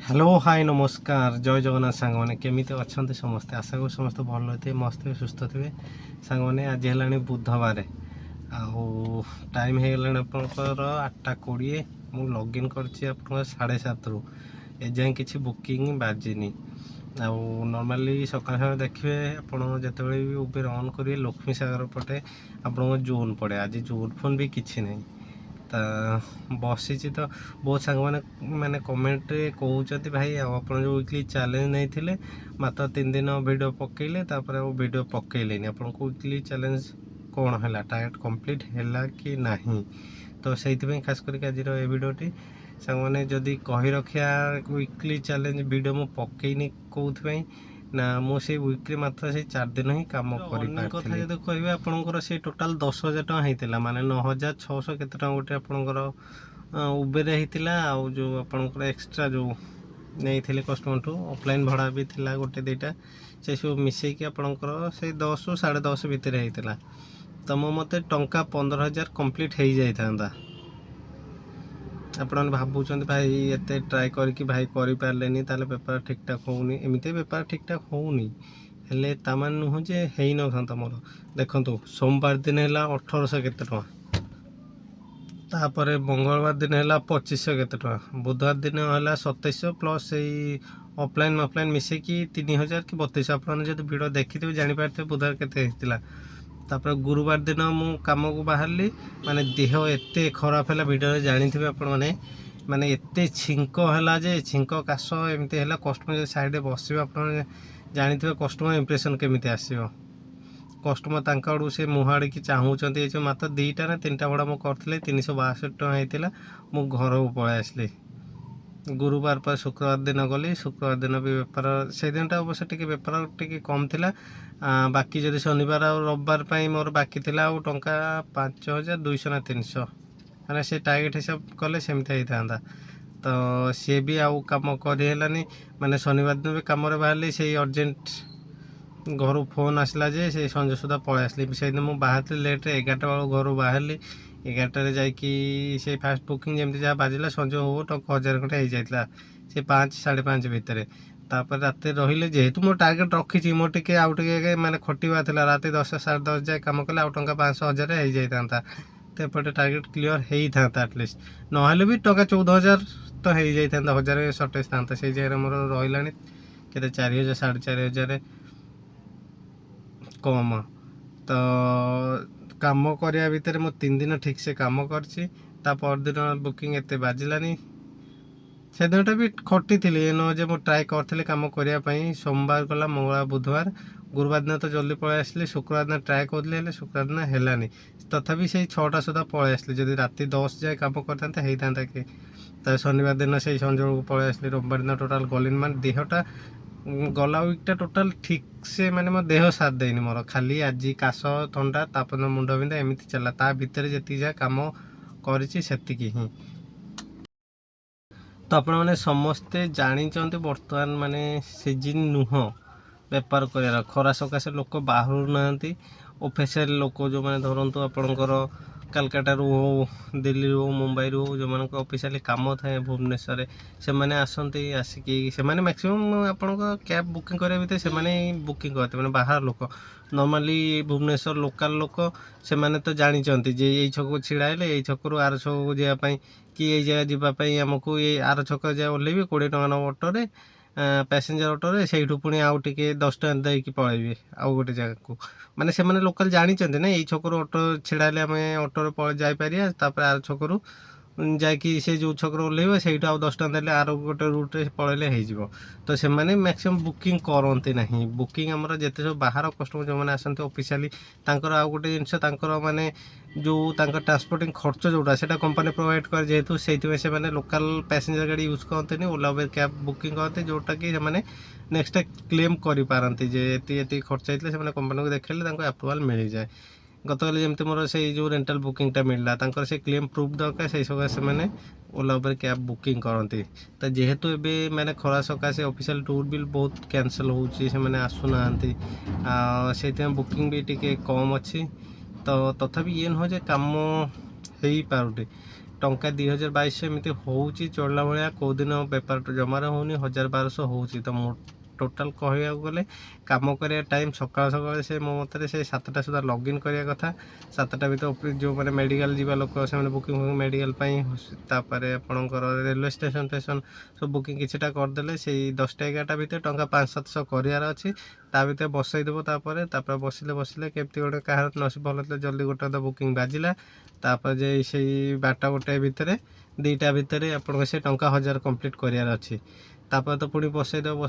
Hello hi नमस्कार जय जगन्नाथ सांग मैंने केमी अच्छा समस्ते आशा करूँ समस्त भल थे मस्त थे सुस्थ थे सांग मैंने आज है बुधवार आउ टाइम हो गला आपंकर 8:20 मु लॉगिन कर 7:30 रु एजाए किसी बुकिंग बाजिनी आउ नॉर्मली सकाल समय देखिए आप जिते भी उबेर ऑन करेंगे लक्ष्मी सागर पटे आप जोन पड़े आज जोन फोन भी किसी नहीं बसी तो बहुत सांग मैंने कमेंट कहते भाई आप जो वीकली चैलेंज नहीं थे मात्र 3 दिन वीडियो पकेले वीडियो पकेले आप वीकली चैलेंज कौन है टारगेट कंप्लीट है कि नहीं तो से खास करके आज वीडियोटी सांग मैंने जदि कही रखिया वीकली चैलेंज वीडियो मु पकईनी कौन ना मुझे वीकली मात्र से 4 दिन ही कम कथा जब कह आपंकर से टोटाल 10,000 टଙ୍କା होता माने 9,600 केते टଙ୍କା गोटे आपंकर उबेर होता आउ जो आपंकर एक्सट्रा जो नहीं थे कस्टमर ठू ऑफलाइन भड़ा भी थिला गोटे दुईटा से सब मिसेक आपंकर से 10 ରୁ 10.5 भितर होता तो मो मत टंका 15,000 कंप्लीट हो जाता आपने भावुं भाई एत ट्राए करके भाई करें ताले बेपार ठीक ठाक होनी एमती बेपार ठीक ठाक होनी हेले तामान नुह जे हो न था मोर देखु सोमवार दिन है 1800 केते टଙ୍କା तापर मंगलवार दिन है 2500 केते टଙ୍କା बुधवार दिन है 2700 प्लस ऑफलाइन ऑफलाइन मिसेकी 3,000 कि 3200 आपने जो वीडियो देखी थे जापारे बुधवार केते तापर गुरुवार दिन मु काम को बाहरली माने देह एते खराब है वीडियो जानी थे आपण माने एते छिंक है जे छिंक काश एमती है कस्टमर साइड बस आप जानी थे कस्टमर इंप्रेशन केमी आसो कस्टमर ताड़ू से मुह आड़ की चाहूँच मात्र 2टा ना 3टा भड़ा मुझे करी 362 टଙ୍କା होता मु घर को पलि आसली गुरुवार पर शुक्रवार दिन गली शुक्रवार दिन भी बेपार से दिन अवश्य टी बेपार टी कम थिला बाकी जदि शनिवार और रविवार पर मोर बाकी थिला आउ टंका 5,200 ना 300 मैंने से टारगेट हिसाब कले सेमती होता तो सी भी आउ कम करनी माने शनिवार दिन भी कम बाहर से अर्जेंट घर फोन आसला जे से संजय सुधा पलि आसली से दिन मुझे बाहर लेट 11टा बेलू घर बाहरली 11टारे जाकि से फास्ट बुकिंग जमी जहाँ बाजिला संजय हो टंका 1,000 खंडे हो जाता से 5 5:30 भितर तापर रात रही जेहेतु मो टारगेट रखी मोर टे आउ टे मैंने खटिवा रात 10 10:30 जाए कम कले आउ टंका 500 1,000 हो जाता तो एपटे टारगेट क्लीयर होता एटलिस्ट ना भी टंका 14,000 तो हो जाता 1,000 सर्टेज था से जगह मोर रहा के 4,000 4,500 कम तो काम करने भितर मो 3 दिन ठीक से काम करछि पर दिन बुकिंग एत बाजिलानी से दिनटा भी खटी थी न जे मुझे ट्राए करी कम करने सोमवार गला मंगलवार बुधवार गुरुवार दिन तो जल्दी पलि आसली शुक्रवार दिन ट्राए करी शुक्रवार दिन है तथापि से 6टा सुधा पलि आसली जदि राति 10 जाए कम करता होता कि तो शनिवार दिन से संजय को पलि आसली रविवार दिन टोटाल गलिन मान देहटा गला वीकटा टोटाल ठीक से माने मो देह साथ देनी मोर खाली आज काश थंडा तापन मुंड बिंधा एमती चला ता भितर जी जहाँ कम करी ही तो आपण मैंने समस्ते जानते बर्तमान माने सीजन नुह बेपार कर खरा सकाशे लोक बाहर ना ऑफिशियल लोक जो मैंने धरतु आपणकर कलकाटा रू हो दिल्ली रू मुंबई रू जो मान ऑफिशियली काम थाए भुवनेश्वर से मैंने आसती आसिकी से मैक्सिमम आपण कैब बुकिंग करने भितर से बुकिंग करते मैंने बाहर लोक नॉर्मली भुवनेश्वर लोकल लोक से मैंने तो जानते जे यही छक छिड़ाइले यही छकू आर छक को जावाई कि यही जगह जावाई आमको ये आर छक जाए ओह्लैबे 20 टଙ୍କା नब अटोरे पैसेंजर अटोरे से पुणी आउ टे 10 टଙ୍କା देकी पलैबे आउ गोटे जगह को माने से माने लोकल जानते ना यही छकरू अटो छिड़ाइले आम अटोरे पल जापर आर छकरू जाकि से जो छकरू ओह्लैबे से आउ 10 टଙ୍କା देले आर गोटे रूट्रे पलैले हो तो से मैंने मैक्सिमम बुकिंग करते ना बुकिंग आमर जिते सब बाहर कस्टमर जो मैंने आसते ऑफिशियली आउ गोटे जिनस माने जो ट्रांसपोर्टिंग खर्च जोटा से कंपनी प्रोवाइड कर जेहेतु से मैंने लोकल पैसेंजर गाड़ी यूज करते ओला उबेर कैब बुकिंग करते जोटा कि नेक्स्ट क्लेम करें जे ये खर्च होता है कंपनी को देखले अप्रुवाल मिल जाए गतकाली जमी मोर से जो रेंटाल बुकिंगटा मिलला से क्लेम प्रूफ दरकार से सकाशे से मैंने ओला उबेर कैब बुकिंग करती तो जेहेतु एवं मैंने खरा सकाशे ऑफिशियल टूर भी बहुत कैंसल होने आसुना से बुकिंग भी टी कम अच्छी तो तथापि ये नुह जे कम हो पारे ଟଙ୍କା 2000-2200 ଏମିତି ହେଉଛି ଚଳିଲା ଭଳିଆ। କେଉଁଦିନ ବେପାର ଜମାରେ ହେଉନି, 1000-1200 ହେଉଛି। ତ ମୁଁ ଟୋଟାଲ୍ କହିବାକୁ ଗଲେ କାମ କରିବା ଟାଇମ୍ ସକାଳ ସେ ମୋ ମତରେ ସେ 7ଟା ସୁଦ୍ଧା ଲଗ୍ଇନ୍ କରିବା କଥା। 7ଟା ଭିତରେ ଯେଉଁମାନେ ମେଡ଼ିକାଲ ଯିବା ଲୋକ ସେମାନେ ବୁକିଂ ମେଡ଼ିକାଲ ପାଇଁ, ତାପରେ ଆପଣଙ୍କର ରେଲୱେ ଷ୍ଟେସନ୍ ସବୁ ବୁକିଂ କିଛିଟା କରିଦେଲେ ସେଇ 10ଟା-11ଟା ଭିତରେ ଟଙ୍କା 500-700 କରିବାର ଅଛି। ତା ଭିତରେ ବସେଇଦେବ। ତାପରେ ବସିଲେ କେମିତି ଗୋଟେ କାହାର ନସିବ ଭଲ ଥିଲେ ଜଲ୍ଦି ଗୋଟେ ବୁକିଂ ବାଜିଲା। ତାପରେ ଯେ ସେଇ 12ଟା-1ଟା ଭିତରେ 2ଟା ଭିତରେ ଆପଣଙ୍କ ସେ ଟଙ୍କା 1000 କମ୍ପ୍ଲିଟ୍ କରିବାର ଅଛି। ତାପରେ ତ ପୁଣି ବସେଇଦେବ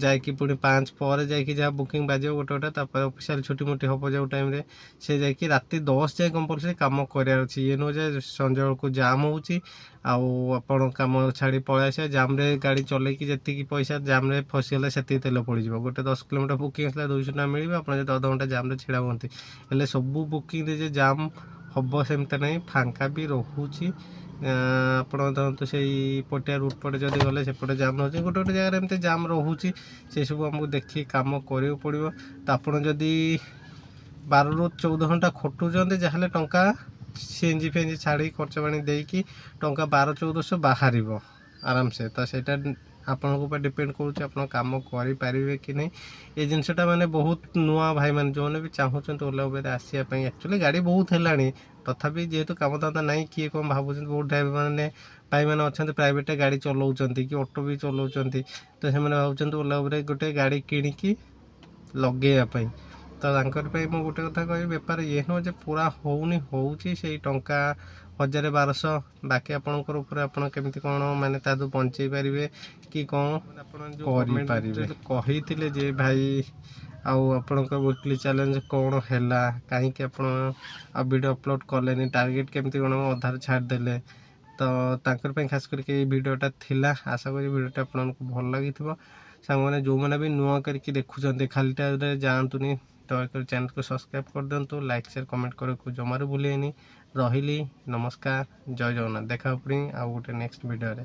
ଯାଇକି ପୁଣି 5 ପରେ ଯାଇକି ଯାହା ବୁକିଂ ବାଜିବ ଗୋଟେ। ତାପରେ ଅଫିସିଆଲ ଛୁଟି ହେବ ଯେଉଁ ଟାଇମ୍ରେ ସେ ଯାଇକି ରାତି 10 ଯାଏ କମ୍ପଲସରି କାମ କରିବାର ଅଛି। ଇଏ ନୁହେଁ ଯେ ସଞ୍ଜ ବେଳକୁ ଜାମ୍ ହେଉଛି ଆଉ ଆପଣ କାମ ଛାଡ଼ି ପଳେଇ ଆସିବେ। ଜାମ୍ରେ ଗାଡ଼ି ଚଲେଇକି ଯେତିକି ପଇସା ଜାମ୍ରେ ଫସିଗଲେ ସେତିକି ତେଲ ପଡ଼ିଯିବ। ଗୋଟେ 10 କିଲୋମିଟର ବୁକିଂ ଆସିଲା 200 ଟଙ୍କା ମିଳିବ ଆପଣ ଯଦି ଅଧଘଣ୍ଟା ଜାମ୍ରେ ଛିଡ଼ା ହୁଅନ୍ତି। ହେଲେ ସବୁ ବୁକିଂରେ ଯେ ଜାମ୍ ହେବ ସେମିତି ନାହିଁ, ଫାଙ୍କା ବି ରହୁଛି। ଆପଣ ଧରନ୍ତୁ ସେଇ ପଟିଆ ରୁଟ୍ ପଟେ ଯଦି ଗଲେ ସେପଟେ ଜାମ୍ ରହୁଛି, ଗୋଟେ ଜାଗାରେ ଏମିତି ଜାମ୍ ରହୁଛି। ସେସବୁ ଆମକୁ ଦେଖି କାମ କରିବାକୁ ପଡ଼ିବ। ତ ଆପଣ ଯଦି 12ରୁ 14 ଘଣ୍ଟା ଖଟୁଛନ୍ତି ଯାହେଲେ ଟଙ୍କା ସିଏନ୍ଜି ଫିଏନ୍ଜି ଛାଡ଼ି ଖର୍ଚ୍ଚ ପାଣି ଦେଇକି ଟଙ୍କା 1200-1400 ବାହାରିବ ଆରାମସେ। ତ ସେଇଟା ଆପଣଙ୍କ ଉପରେ ଡିପେଣ୍ଡ କରୁଛି ଆପଣ କାମ କରିପାରିବେ କି ନାହିଁ। ଏ ଜିନିଷଟା ମାନେ ବହୁତ ନୂଆ ଭାଇମାନେ ଯେଉଁମାନେ ବି ଚାହୁଁଛନ୍ତି ଓଲା ଉବେରରେ ଆସିବା ପାଇଁ, ଆକ୍ଚୁଆଲି ଗାଡ଼ି ବହୁତ ହେଲାଣି ତଥାପି ଯେହେତୁ କାମଧନ୍ଦା ନାହିଁ କିଏ କ'ଣ ଭାବୁଛନ୍ତି। ବହୁତ ଡ୍ରାଇଭର ଭାଇମାନେ ଅଛନ୍ତି ପ୍ରାଇଭେଟ୍ରେ ଗାଡ଼ି ଚଲାଉଛନ୍ତି କି ଅଟୋ ବି ଚଲାଉଛନ୍ତି। ତ ସେମାନେ ଭାବୁଛନ୍ତି ଓଲା ଉବେରରେ ଗୋଟେ ଗାଡ଼ି କିଣିକି ଲଗେଇବା ପାଇଁ। ତ ତାଙ୍କର ପାଇଁ ମୁଁ ଗୋଟେ କଥା କହିବି, ବେପାର ଇଏ ନୁହଁ ଯେ ପୁରା ହେଉଛି ସେଇ ଟଙ୍କା 1000-1200 ବାକି ଆପଣଙ୍କର ଉପରେ ଆପଣ କେମିତି କ'ଣ ମାନେ ତା ଦେହରୁ ବଞ୍ଚେଇ ପାରିବେ କି କ'ଣ ଆପଣ କରିପାରିବେ। କହିଥିଲେ ଯେ ଭାଇ ଆଉ ଆପଣଙ୍କ ୱିକଲି ଚ୍ୟାଲେଞ୍ଜ କ'ଣ ହେଲା, କାହିଁକି ଆପଣ ଆଉ ଭିଡ଼ିଓ ଅପଲୋଡ଼ କଲେନି, ଟାର୍ଗେଟ୍ କେମିତି କ'ଣ ଅଧାରେ ଛାଡ଼ିଦେଲେ। ତ ତାଙ୍କର ପାଇଁ ଖାସ୍ କରିକି ଏଇ ଭିଡ଼ିଓଟା ଥିଲା। ଆଶା କরি ଭିଡ଼ିଓଟା ଆପଣଙ୍କୁ ଭଲ ଲାଗିଥିବ। ସାଙ୍ଗମାନେ ଯେଉଁମାନେ ବି ନୂଆ କରିକି ଦେଖୁଛନ୍ତି ଖାଲିଟାରେ ଯାଆନ୍ତୁନି, ଦୟାକରି ଚ୍ୟାନେଲକୁ ସବସ୍କ୍ରାଇବ୍ କରିଦିଅନ୍ତୁ। ଲାଇକ୍ ସେୟାର କମେଣ୍ଟ କରିବାକୁ ଜମାରୁ ଭୁଲିବେନି। ରହିଲି, ନମସ୍କାର, ଜୟ ଜଗନ୍ନାଥ। ଦେଖା ପୁଣି ଆଉ ଗୋଟେ ନେକ୍ସଟ ଭିଡ଼ିଓରେ।